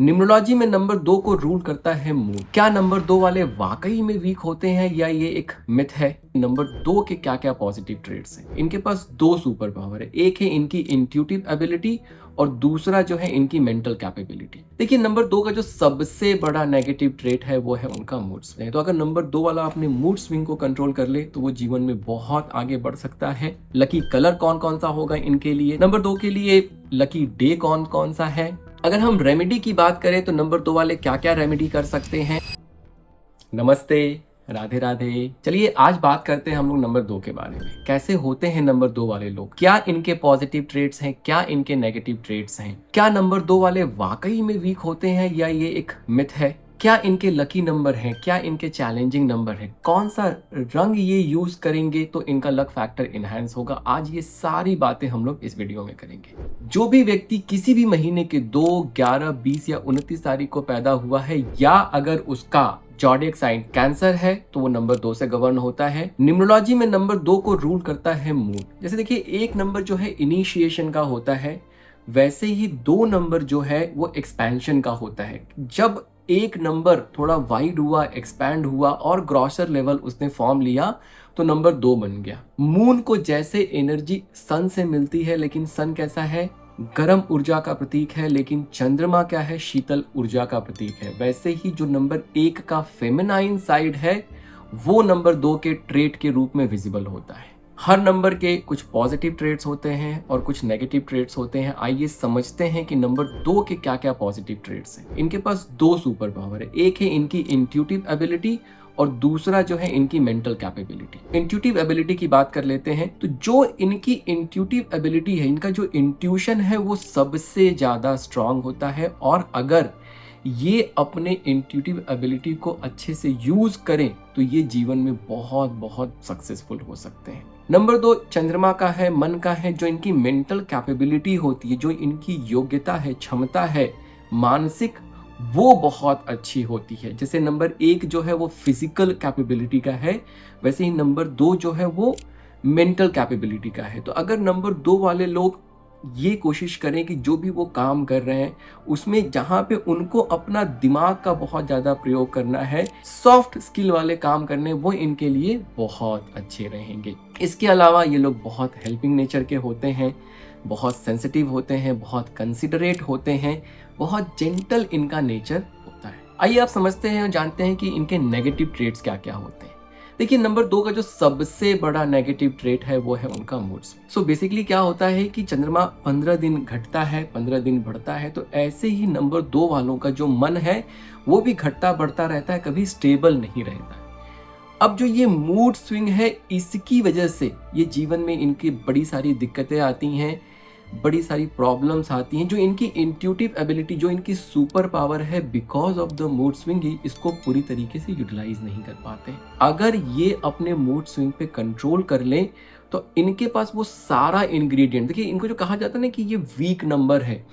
Numerology में number 2 को rule करता है मून। क्या नंबर 2 वाले वाकई में वीक होते हैं या ये एक मिथ है? नंबर 2 के क्या क्या पॉजिटिव ट्रेड्स हैं? इनके पास दो सुपर पावर है, एक है इनकी इंट्यूटिव एबिलिटी और दूसरा जो है इनकी मेंटल कैपेबिलिटी। देखिए नंबर 2 का जो सबसे बड़ा नेगेटिव ट्रेट है वो है उनका मूड स्विंग। तो अगर नंबर 2 वाला अपने मूड स्विंग को कंट्रोल कर ले तो वो जीवन में बहुत आगे बढ़ सकता है। लकी कलर कौन कौन सा होगा इनके लिए? नंबर 2 के लिए लकी डे कौन कौन सा है? अगर हम रेमेडी की बात करें तो नंबर 2 वाले क्या क्या रेमेडी कर सकते हैं? नमस्ते, राधे राधे। चलिए आज बात करते हैं हम लोग नंबर 2 के बारे में। कैसे होते हैं नंबर 2 वाले लोग? क्या इनके पॉजिटिव ट्रेट्स हैं? क्या इनके नेगेटिव ट्रेट्स हैं? क्या नंबर 2 वाले वाकई में वीक होते हैं या ये एक मिथ है? क्या इनके लकी नंबर हैं? क्या इनके चैलेंजिंग नंबर हैं? कौन सा रंग ये यूज करेंगे तो इनका लक फैक्टर इनहैंस होगा? आज ये सारी बातें हम लोग इस वीडियो में करेंगे। जो भी व्यक्ति किसी भी महीने के 2, 11, 20 या 29 तारीख को पैदा हुआ है या अगर उसका ज़ोडिएक साइन कैंसर है तो वो नंबर 2 से गवर्न होता है। न्यूमरोलॉजी में नंबर 2 को रूल करता है मून। जैसे देखिए एक नंबर जो है इनिशिएशन का होता है, वैसे ही 2 नंबर जो है वो एक्सपेंशन का होता है। जब एक नंबर थोड़ा वाइड हुआ, एक्सपैंड हुआ और ग्रॉसर लेवल उसने फॉर्म लिया तो नंबर 2 बन गया। मून को जैसे एनर्जी सन से मिलती है, लेकिन सन कैसा है? गर्म ऊर्जा का प्रतीक है, लेकिन चंद्रमा क्या है? शीतल ऊर्जा का प्रतीक है। वैसे ही जो नंबर 1 का फेमिनाइन साइड है वो नंबर 2 के ट्रेट के रूप में विजिबल होता है। हर नंबर के कुछ पॉजिटिव ट्रेट्स होते हैं और कुछ नेगेटिव ट्रेट्स होते हैं। आइए समझते हैं कि नंबर 2 के क्या क्या पॉजिटिव ट्रेट्स हैं। इनके पास दो सुपर पावर है, एक है इनकी इंट्यूटिव एबिलिटी और दूसरा जो है इनकी मेंटल कैपेबिलिटी। इंट्यूटिव एबिलिटी की बात कर लेते हैं तो जो इनकी इंट्यूटिव एबिलिटी है, इनका जो इंट्यूशन है वो सबसे ज्यादा स्ट्रांग होता है और अगर ये अपने इंट्यूटिव एबिलिटी को अच्छे से यूज करें तो ये जीवन में बहुत बहुत सक्सेसफुल हो सकते हैं। नंबर 2 चंद्रमा का है, मन का है। जो इनकी मेंटल कैपेबिलिटी होती है, जो इनकी योग्यता है, क्षमता है मानसिक, वो बहुत अच्छी होती है। जैसे नंबर 1 जो है वो फिजिकल कैपेबिलिटी का है, वैसे ही नंबर 2 जो है वो मेंटल कैपेबिलिटी का है। तो अगर नंबर 2 वाले लोग ये कोशिश करें कि जो भी वो काम कर रहे हैं उसमें जहाँ पे उनको अपना दिमाग का बहुत ज़्यादा प्रयोग करना है, सॉफ्ट स्किल वाले काम करने, वो इनके लिए बहुत अच्छे रहेंगे। इसके अलावा ये लोग बहुत हेल्पिंग नेचर के होते हैं, बहुत सेंसिटिव होते हैं, बहुत कंसिडरेट होते हैं, बहुत जेंटल इनका नेचर होता है। आइए आप समझते हैं और जानते हैं कि इनके नेगेटिव ट्रेट्स क्या क्या होते हैं। देखिए नंबर 2 का जो सबसे बड़ा नेगेटिव ट्रेट है वो है उनका मूड स्विंग। सो बेसिकली क्या होता है कि चंद्रमा 15 दिन घटता है, 15 दिन बढ़ता है, तो ऐसे ही नंबर 2 वालों का जो मन है वो भी घटता बढ़ता रहता है, कभी स्टेबल नहीं रहता है। अब जो ये मूड स्विंग है इसकी वजह से ये जीवन में इनकी बड़ी सारी दिक्कतें आती हैं, बड़ी सारी प्रॉब्लम्स आती हैं। जो इनकी इंट्यूटिव एबिलिटी, जो इनकी सुपर पावर है, because of the mood swing ही इसको पूरी तरीके से यूटिलाइज नहीं कर पाते। अगर ये अपने मूड स्विंग पे कंट्रोल कर लें तो इनके पास वो सारा इंग्रेडिएंट, देखिए इनको जो कहा जाता है ना कि ये वीक नंबर है,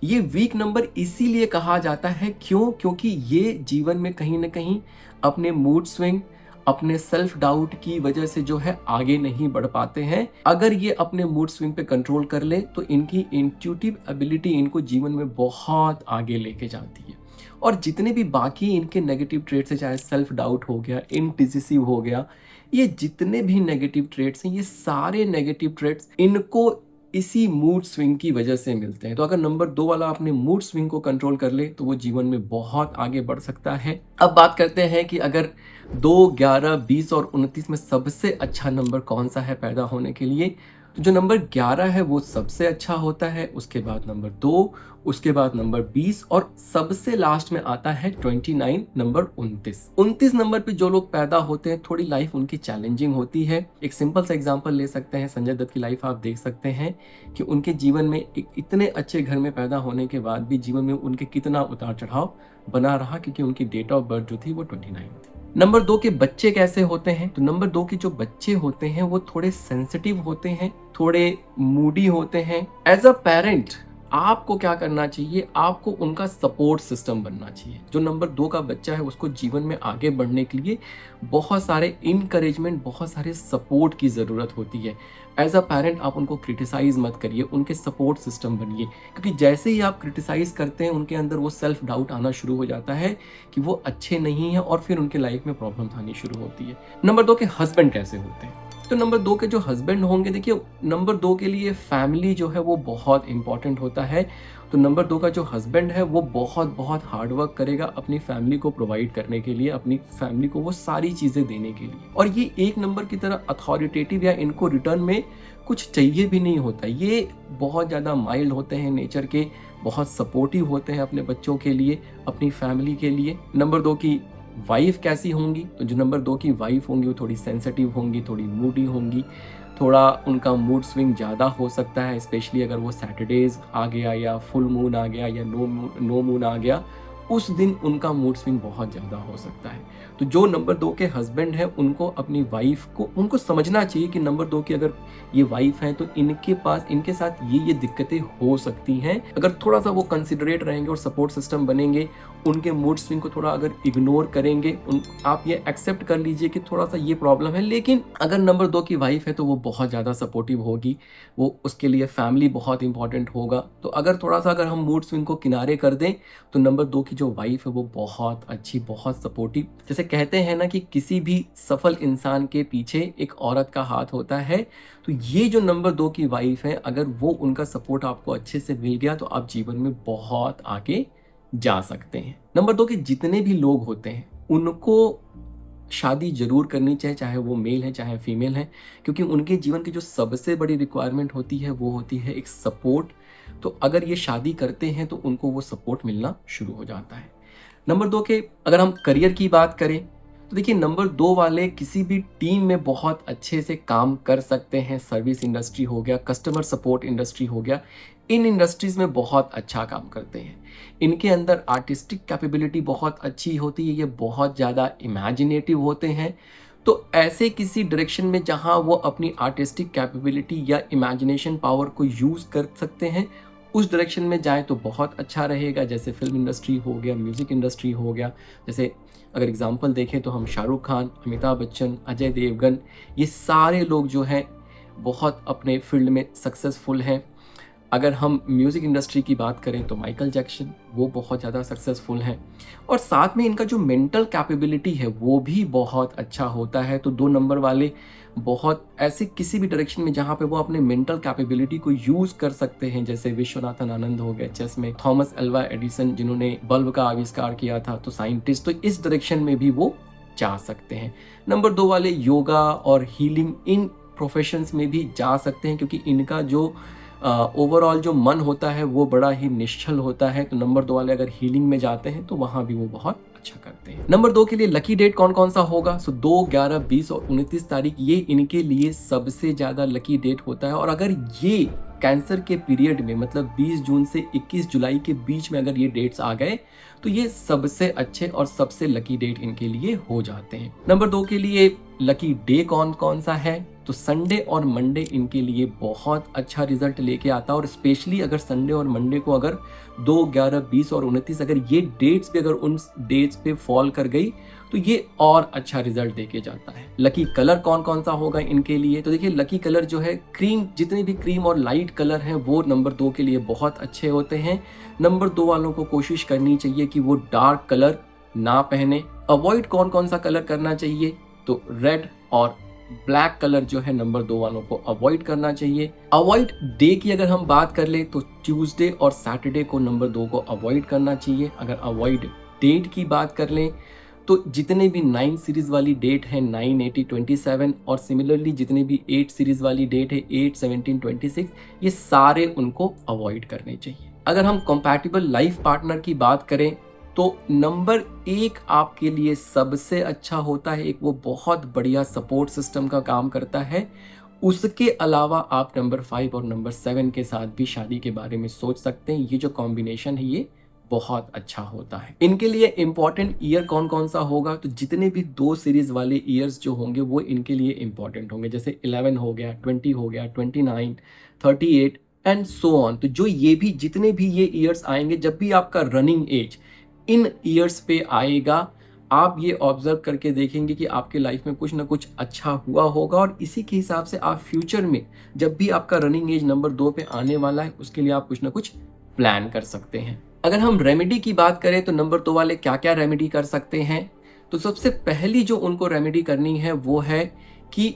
ये वीक नंबर इसीलिए कहा जाता है क्योंकि ये जीवन में कहीं ना कहीं अपने मूड स्विंग, अपने सेल्फ डाउट की वजह से जो है आगे नहीं बढ़ पाते हैं। अगर ये अपने मूड स्विंग पे कंट्रोल कर ले तो इनकी इंट्यूटिव एबिलिटी इनको जीवन में बहुत आगे लेके जाती है। और जितने भी बाकी इनके नेगेटिव ट्रेट्स हैं, चाहे सेल्फ डाउट हो गया, इनडिसिसिव हो गया, ये जितने भी नेगेटिव ट्रेट्स हैं, ये सारे नेगेटिव ट्रेट्स इनको इसी मूड स्विंग की वजह से मिलते हैं। तो अगर नंबर 2 वाला अपने मूड स्विंग को कंट्रोल कर ले तो वो जीवन में बहुत आगे बढ़ सकता है। अब बात करते हैं कि अगर 2, 11, 20 और 29 में सबसे अच्छा नंबर कौन सा है पैदा होने के लिए, तो जो नंबर 11 है वो सबसे अच्छा होता है, उसके बाद नंबर 2, उसके बाद नंबर 20 और सबसे लास्ट में आता है 29 नंबर 29 नंबर पे जो लोग पैदा होते हैं थोड़ी लाइफ उनकी चैलेंजिंग होती है। एक सिंपल सा एग्जांपल ले सकते हैं, संजय दत्त की लाइफ आप देख सकते हैं कि उनके जीवन में एक इतने अच्छे घर में पैदा होने के बाद भी जीवन में उनके कितना उतार चढ़ाव बना रहा, क्योंकि उनकी डेट ऑफ बर्थ जो थी वो 29 थी। नंबर 2 के बच्चे कैसे होते हैं? तो नंबर 2 के जो बच्चे होते हैं वो थोड़े सेंसिटिव होते हैं, थोड़े मूडी होते हैं। एज अ पेरेंट आपको क्या करना चाहिए, आपको उनका सपोर्ट सिस्टम बनना चाहिए। जो नंबर 2 का बच्चा है उसको जीवन में आगे बढ़ने के लिए बहुत सारे इनकरेजमेंट, बहुत सारे सपोर्ट की ज़रूरत होती है। एज अ पेरेंट आप उनको क्रिटिसाइज़ मत करिए, उनके सपोर्ट सिस्टम बनिए, क्योंकि जैसे ही आप क्रिटिसाइज़ करते हैं उनके अंदर वो सेल्फ डाउट आना शुरू हो जाता है कि वो अच्छे नहीं हैं, और फिर उनके लाइफ में प्रॉब्लम्स आनी शुरू होती है। नंबर 2 के हस्बैंड कैसे होते हैं? तो नंबर 2 के जो हस्बैंड होंगे, देखिए नंबर 2 के लिए फैमिली जो है वो बहुत इंपॉर्टेंट होता है। तो नंबर 2 का जो हस्बैंड है वो बहुत बहुत हार्ड वर्क करेगा अपनी फैमिली को प्रोवाइड करने के लिए, अपनी फैमिली को वो सारी चीज़ें देने के लिए। और ये एक नंबर की तरह अथॉरिटेटिव या इनको रिटर्न में कुछ चाहिए भी नहीं होता। ये बहुत ज़्यादा माइल्ड होते हैं नेचर के, बहुत सपोर्टिव होते हैं अपने बच्चों के लिए, अपनी फैमिली के लिए। नंबर 2 की वाइफ कैसी होंगी? तो जो नंबर 2 की वाइफ होंगी वो थोड़ी सेंसिटिव होंगी, थोड़ी मूडी होंगी, थोड़ा उनका मूड स्विंग ज़्यादा हो सकता है, स्पेशली अगर वो सैटरडेज़ आ गया या फुल मून आ गया या नो मून आ गया, उस दिन उनका मूड स्विंग बहुत ज़्यादा हो सकता है। तो जो नंबर 2 के हस्बैंड हैं उनको अपनी वाइफ को उनको समझना चाहिए कि नंबर 2 की अगर ये वाइफ है तो इनके पास इनके साथ ये दिक्कतें हो सकती हैं। अगर थोड़ा सा वो कंसिडरेट रहेंगे और सपोर्ट सिस्टम बनेंगे, उनके मूड स्विंग को थोड़ा अगर इग्नोर करेंगे, आप ये एक्सेप्ट कर लीजिए कि थोड़ा सा ये प्रॉब्लम है, लेकिन अगर नंबर 2 की वाइफ है तो वो बहुत ज़्यादा सपोर्टिव होगी, वो उसके लिए फैमिली बहुत इंपॉर्टेंट होगा। तो अगर हम मूड स्विंग को किनारे कर दें तो नंबर 2 की जो वाइफ है वो बहुत अच्छी, बहुत सपोर्टिव। जैसे कहते हैं ना कि किसी भी सफल इंसान के पीछे एक औरत का हाथ होता है, तो ये जो नंबर 2 की वाइफ है, अगर वो उनका सपोर्ट आपको अच्छे से मिल गया तो आप जीवन में बहुत आगे जा सकते हैं। नंबर 2 के जितने भी लोग होते हैं उनको शादी जरूर करनी चाहिए, चाहे वो मेल है चाहे फीमेल है, क्योंकि उनके जीवन की जो सबसे बड़ी रिक्वायरमेंट होती है वो होती है एक सपोर्ट। तो अगर ये शादी करते हैं तो उनको वो सपोर्ट मिलना शुरू हो जाता है। नंबर 2 के अगर हम करियर की बात करें तो देखिए नंबर 2 वाले किसी भी टीम में बहुत अच्छे से काम कर सकते हैं। सर्विस इंडस्ट्री हो गया, कस्टमर सपोर्ट इंडस्ट्री हो गया, इन इंडस्ट्रीज में बहुत अच्छा काम करते हैं। इनके अंदर आर्टिस्टिक कैपेबिलिटी बहुत अच्छी होती है, ये बहुत ज़्यादा इमेजिनेटिव होते हैं। तो ऐसे किसी डायरेक्शन में जहाँ वो अपनी आर्टिस्टिक कैपेबिलिटी या इमेजिनेशन पावर को यूज़ कर सकते हैं, उस डायरेक्शन में जाएँ तो बहुत अच्छा रहेगा। जैसे फ़िल्म इंडस्ट्री हो गया, म्यूज़िक इंडस्ट्री हो गया। जैसे अगर एग्ज़ाम्पल देखें तो हम शाहरुख खान, अमिताभ बच्चन, अजय देवगन, ये सारे लोग जो हैं बहुत अपने फ़ील्ड में सक्सेसफुल हैं। अगर हम म्यूज़िक इंडस्ट्री की बात करें तो माइकल जैक्सन, वो बहुत ज़्यादा सक्सेसफुल हैं, और साथ में इनका जो मेंटल कैपेबिलिटी है वो भी बहुत अच्छा होता है। तो 2 नंबर वाले बहुत ऐसे किसी भी डायरेक्शन में जहाँ पे वो अपने मेंटल कैपेबिलिटी को यूज़ कर सकते हैं, जैसे विश्वनाथन आनंद हो गए चेस में, थॉमस एल्वा एडिसन जिन्होंने बल्ब का आविष्कार किया था, तो साइंटिस्ट, तो इस डायरेक्शन में भी वो जा सकते हैं। नंबर 2 वाले योगा और हीलिंग, इन प्रोफेशंस में भी जा सकते हैं, क्योंकि इनका जो ओवरऑल जो मन होता है वो बड़ा ही निश्चल होता है। तो नंबर 2 वाले अगर हीलिंग में जाते हैं तो वहाँ भी वो बहुत अच्छा करते हैं। नंबर 2 के लिए लकी डेट कौन कौन सा होगा? सो 2, 11, 20 और 29 तारीख, ये इनके लिए सबसे ज़्यादा लकी डेट होता है। और अगर ये कैंसर के पीरियड में, मतलब 20 जून से 21 जुलाई के बीच में अगर ये डेट्स आ गए तो ये सबसे अच्छे और सबसे लकी डेट इनके लिए हो जाते हैं। नंबर 2 के लिए लकी डे कौन कौन सा है? तो संडे और मंडे इनके लिए बहुत अच्छा रिजल्ट लेके आता है, और स्पेशली अगर संडे और मंडे को अगर 2, 11, 20 और 29 अगर ये डेट्स पे, अगर उन डेट्स पे फॉल कर गई तो ये और अच्छा रिजल्ट देके जाता है। लकी कलर कौन कौन सा होगा इनके लिए? तो देखिए लकी कलर जो है क्रीम, जितने भी क्रीम और लाइट कलर हैं वो नंबर 2 के लिए बहुत अच्छे होते हैं। नंबर 2 वालों को कोशिश करनी चाहिए कि वो डार्क कलर ना पहने। अवॉइड कौन कौन सा कलर करना चाहिए? तो रेड और ब्लैक कलर जो है नंबर 2 वालों को अवॉइड करना चाहिए। अवॉइड डे की अगर हम बात कर ले तो ट्यूसडे और सैटरडे को नंबर 2 को अवॉइड करना चाहिए। अगर अवॉइड डेट की बात कर लें तो जितने भी 9 सीरीज वाली डेट है 9, 80, 27, और सिमिलरली जितने भी 8 सीरीज वाली डेट है 8, 17, 26, ये सारे उनको अवॉइड करने चाहिए। अगर हम कंपैटिबल लाइफ पार्टनर की बात करें तो नंबर 1 आपके लिए सबसे अच्छा होता है, एक वो बहुत बढ़िया सपोर्ट सिस्टम का काम करता है। उसके अलावा आप नंबर 5 और नंबर 7 के साथ भी शादी के बारे में सोच सकते हैं। ये जो कॉम्बिनेशन है ये बहुत अच्छा होता है। इनके लिए इंपॉर्टेंट ईयर कौन कौन सा होगा? तो जितने भी 2 सीरीज वाले ईयर्स जो होंगे वो इनके लिए इंपॉर्टेंट होंगे। जैसे 11 हो गया, 20 हो गया, 29, 38 एंड सो ऑन। तो जो ये भी जितने भी ये ईयर्स आएंगे, जब भी आपका रनिंग एज इन ईयर्स पे आएगा, आप ये ऑब्जर्व करके देखेंगे कि आपके लाइफ में कुछ ना कुछ अच्छा हुआ होगा, और इसी के हिसाब से आप फ्यूचर में जब भी आपका रनिंग एज नंबर 2 पे आने वाला है, उसके लिए आप कुछ ना कुछ प्लान कर सकते हैं। अगर हम रेमेडी की बात करें तो नंबर 2 वाले क्या क्या रेमेडी कर सकते हैं, तो सबसे पहली जो उनको रेमेडी करनी है वो है कि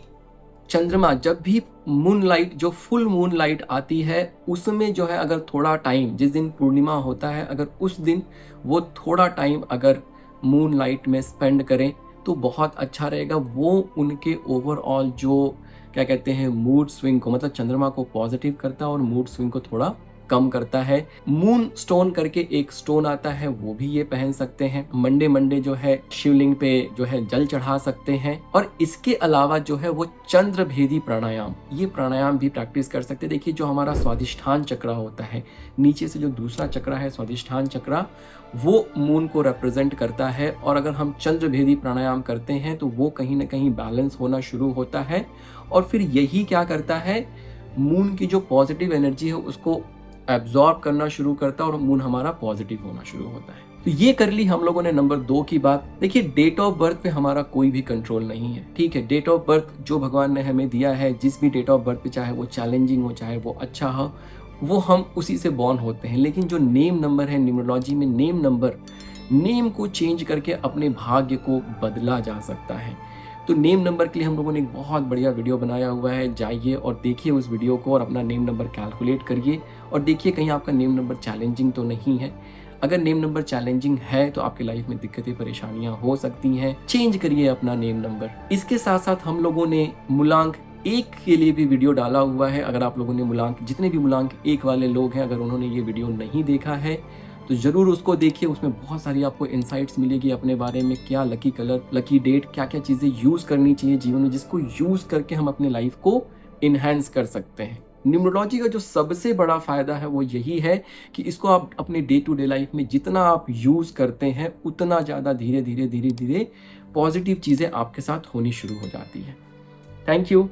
चंद्रमा जब भी मून लाइट, जो फुल मून लाइट आती है, उसमें जो है अगर थोड़ा टाइम, जिस दिन पूर्णिमा होता है, अगर उस दिन वो थोड़ा टाइम अगर मून लाइट में स्पेंड करें तो बहुत अच्छा रहेगा। वो उनके ओवरऑल जो क्या कहते हैं मूड स्विंग को, मतलब चंद्रमा को पॉजिटिव करता है और मूड स्विंग को थोड़ा कम करता है। मून स्टोन करके एक स्टोन आता है, वो भी ये पहन सकते हैं। मंडे मंडे जो है शिवलिंग पे जो है जल चढ़ा सकते हैं। और इसके अलावा जो है वो चंद्र भेदी प्राणायाम, ये प्राणायाम भी प्रैक्टिस कर सकते हैं। देखिए जो हमारा स्वादिष्ठान चक्र होता है, नीचे से जो दूसरा चक्र है स्वादिष्ठान चक्र, वो मून को रिप्रेजेंट करता है, और अगर हम चंद्र भेदी प्राणायाम करते हैं तो वो कहीं ना कहीं बैलेंस होना शुरू होता है, और फिर यही क्या करता है, मून की जो पॉजिटिव एनर्जी है उसको एब्जॉर्ब करना शुरू करता है और मून हमारा पॉजिटिव होना शुरू होता है। तो ये कर ली हम लोगों ने नंबर 2 की बात। देखिए डेट ऑफ बर्थ पे हमारा कोई भी कंट्रोल नहीं है, ठीक है। डेट ऑफ बर्थ जो भगवान ने हमें दिया है, जिस भी डेट ऑफ बर्थ पे, चाहे वो चैलेंजिंग हो चाहे वो अच्छा हो, वो हम उसी से बॉर्न होते हैं। लेकिन जो नेम नंबर है, न्यूमरोलॉजी में नेम नंबर, नेम को चेंज करके अपने भाग्य को बदला जा सकता है। तो नेम नंबर के लिए हम लोगों ने एक बहुत बढ़िया वीडियो बनाया हुआ है, जाइए और देखिए उस वीडियो को और अपना नेम नंबर कैलकुलेट करिए और देखिए कहीं आपका नेम नंबर चैलेंजिंग तो नहीं है। अगर नेम नंबर चैलेंजिंग है तो आपकी लाइफ में दिक्कतें परेशानियां हो सकती हैं, चेंज करिए अपना नेम नंबर। इसके साथ साथ हम लोगों ने मूलांक 1 के लिए भी वीडियो डाला हुआ है। अगर आप लोगों ने मूलांक, जितने भी मूलांक 1 वाले लोग हैं, अगर उन्होंने ये वीडियो नहीं देखा है तो ज़रूर उसको देखिए। उसमें बहुत सारी आपको इनसाइट्स मिलेगी अपने बारे में, क्या लकी कलर, लकी डेट, क्या क्या चीज़ें यूज़ करनी चाहिए जीवन में, जिसको यूज़ करके हम अपने लाइफ को इन्हेंस कर सकते हैं। न्यूमरोलॉजी का जो सबसे बड़ा फ़ायदा है वो यही है कि इसको आप अपने डे टू डे लाइफ में जितना आप यूज़ करते हैं, उतना ज़्यादा धीरे धीरे धीरे धीरे पॉजिटिव चीज़ें आपके साथ होनी शुरू हो जाती है। Thank you.